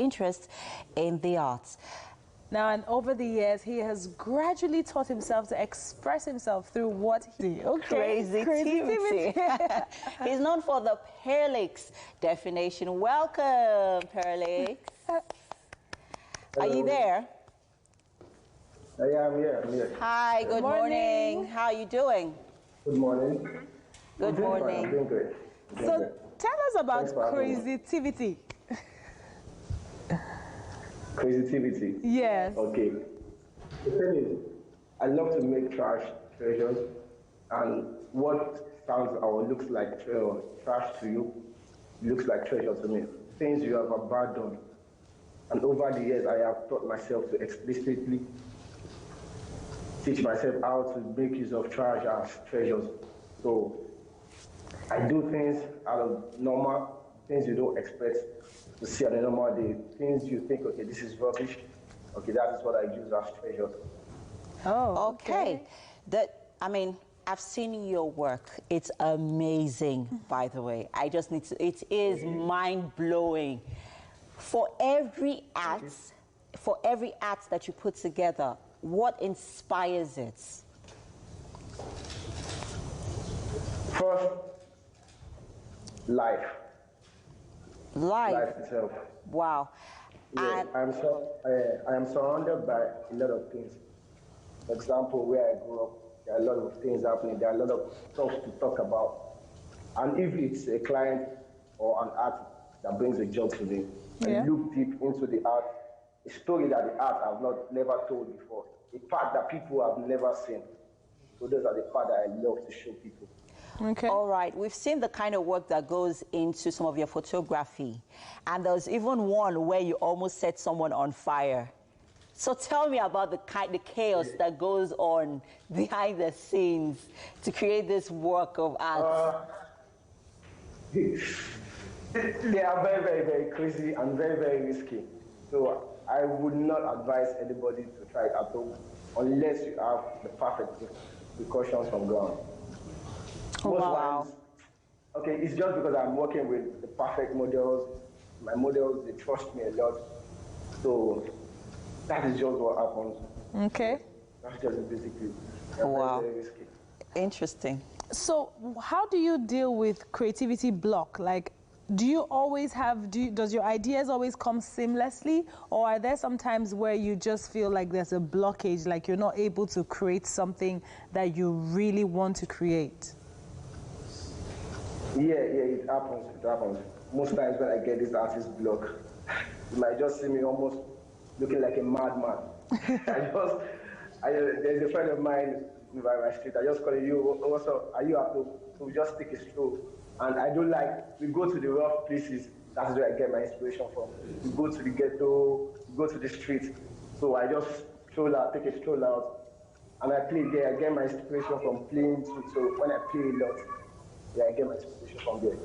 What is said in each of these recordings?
interest in the arts. Now, and over the years, he has gradually taught himself to express himself through what he... Creativity. He's known for the Perliks definition. Welcome, Perliks. Are you there? Yeah, I'm here. Hi, good morning. How are you doing? Good morning. Good morning. I'm doing great. So, tell us about creativity. Creativity? Yes. Okay. The thing is, I love to make trash treasures, and what sounds or looks like trash to you looks like treasure to me. Things you have abandoned. And over the years, I have taught myself to explicitly teach myself how to make use of trash as treasures. So I do things out of normal, things you don't expect to see on a normal day. Things you think, okay, this is rubbish. Okay, that is what I use as treasures. Oh, okay. I've seen your work. It's amazing, by the way. It is mind-blowing. For every act that you put together, what inspires it? First, life. Life itself. Wow. Yeah, I am surrounded by a lot of things. For example, where I grew up, there are a lot of things happening. There are a lot of stuff to talk about. And if it's a client or an art that brings a job to me, I look deep into the art, a story that the art have never told before, a part that people have never seen. So those are the parts that I love to show people. Okay. All right. We've seen the kind of work that goes into some of your photography. And there's even one where you almost set someone on fire. So tell me about the chaos that goes on behind the scenes to create this work of art. They are very, very, very crazy and very, very risky. So I would not advise anybody to try it at home unless you have the perfect precautions from ground. Oh, wow. Okay, it's just because I'm working with the perfect models. My models, they trust me a lot. So that is just what happens. Okay. That's just basically wow. Very, very risky. Interesting. So how do you deal with creativity block? Like, do you always have, does your ideas always come seamlessly? Or are there some times where you just feel like there's a blockage, like you're not able to create something that you really want to create? Yeah, it happens. Most times when I get this artist block, you might just see me almost looking like a madman. There's a friend of mine by my street, I just call you, what's up, are you happy? So we just take a stroll. And I don't we go to the rough places, that's where I get my inspiration from. We go to the ghetto, we go to the street. So I just take a stroll out, and I play there. I get my inspiration from playing too. So when I play a lot, I get my inspiration from there.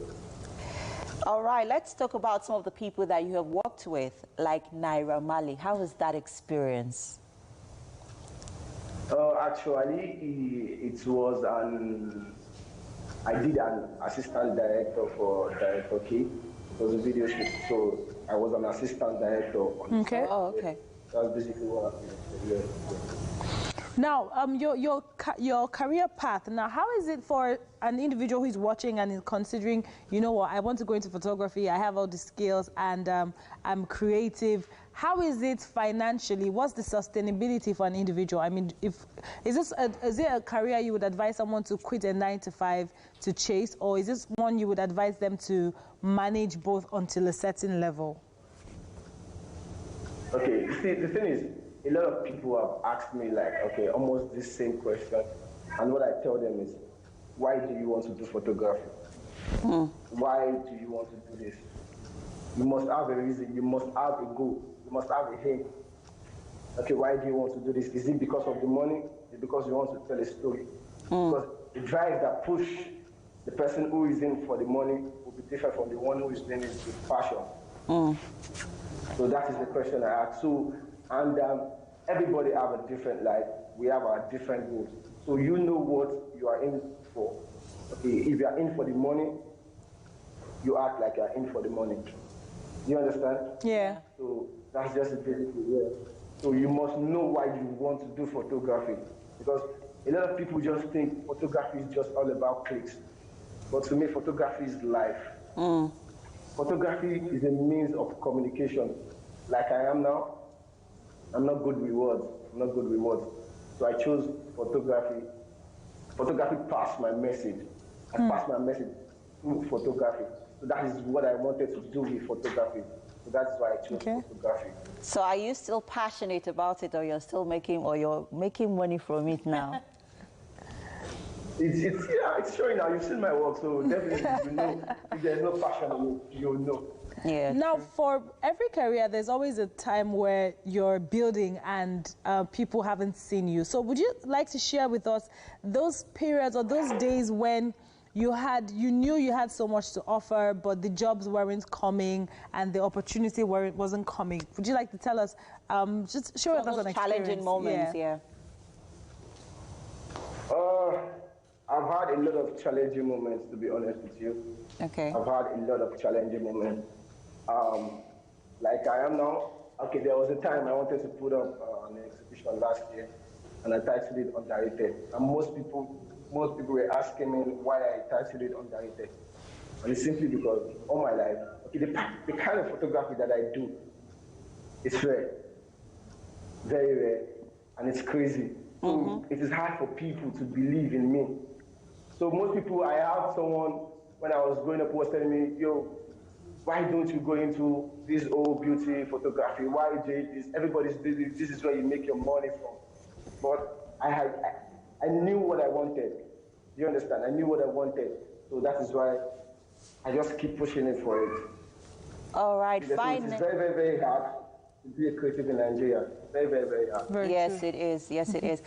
All right, let's talk about some of the people that you have worked with, like Naira Marley. How was that experience? Actually, it was I did an assistant director for Director K. It was a video shoot, so I was an assistant director. Okay. Oh, okay. That's basically what happened. Now, your career path. Now, how is it for an individual who is watching and is considering, you know what, I want to go into photography, I have all the skills, and I'm creative. How is it financially? What's the sustainability for an individual? I mean, is it a career you would advise someone to quit a 9-to-5 to chase, or is this one you would advise them to manage both until a certain level? Okay, see, the thing is, a lot of people have asked me almost this same question, and what I tell them is, why do you want to do photography? Why do you want to do this? You must have a reason, you must have a goal, you must have a aim. Okay, why do you want to do this? Is it because of the money? Is it because you want to tell a story? Because the drive that push the person who is in for the money will be different from the one who is doing it with passion. So that is the question I ask. So, and everybody have a different life. We have our different goals. So you know what you are in for. Okay, if you are in for the money, you act like you are in for the money. You understand? Yeah. So that's just the basic idea. So you must know why you want to do photography. Because a lot of people just think photography is just all about clicks. But to me, photography is life. Photography is a means of communication. Like I am now, I'm not good with words. I'm not good with words. So I chose photography. Photography passed my message. I passed my message through photography. So that is what I wanted to do with photography. So that's why I chose photography. So are you still passionate about it, or you're making money from it now? It's showing now. You've seen my work, so definitely you know. If there's no passion in it, you'll know. Yeah. Now, for every career, there's always a time where you're building and people haven't seen you. So would you like to share with us those periods or those days when you knew you had so much to offer, but the jobs weren't coming and the opportunity wasn't coming? Would you like to tell us, just share with us an experience? Challenging moments, yeah. I've had a lot of challenging moments, to be honest with you. Okay. I've had a lot of challenging moments. Like I am now. Okay, there was a time I wanted to put up an exhibition last year, and I titled it Underrated. And most people were asking me why I titled it Underrated. And it's simply because all my life, okay, the kind of photography that I do is rare, very rare, and it's crazy. So it is hard for people to believe in me. So most people, I have someone when I was growing up who was telling me, yo, why don't you go into this old beauty photography? Why do this? Everybody's busy. This is where you make your money from. But I knew what I wanted. Do you understand? I knew what I wanted. So that is why I just keep pushing it for it. All right, fine. It's very, very, very hard to be a creative in Nigeria. Very, very, very hard. Yes, it is. Yes, it is.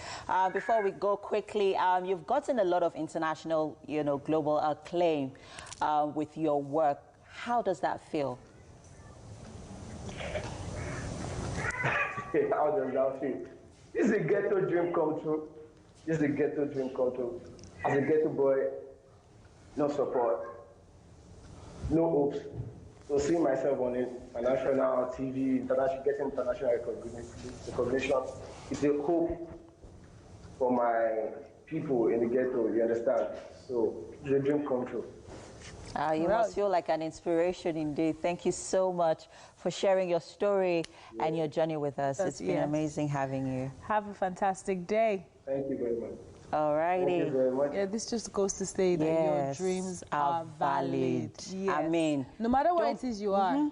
Before we go quickly, you've gotten a lot of international, global acclaim with your work. How does that feel? How does that feel? This is a ghetto dream come true. This is a ghetto dream come true. As a ghetto boy, no support, no hopes. So seeing myself on international TV, getting international recognition, it's a hope for my people in the ghetto, you understand? So it's a dream come true. You must feel like an inspiration indeed. Thank you so much for sharing your story and your journey with us. It's been amazing having you. Have a fantastic day. Thank you very much. All righty. Thank you very much. Yeah, this just goes to say that your dreams are valid. Yes. I mean, no matter what it is you are.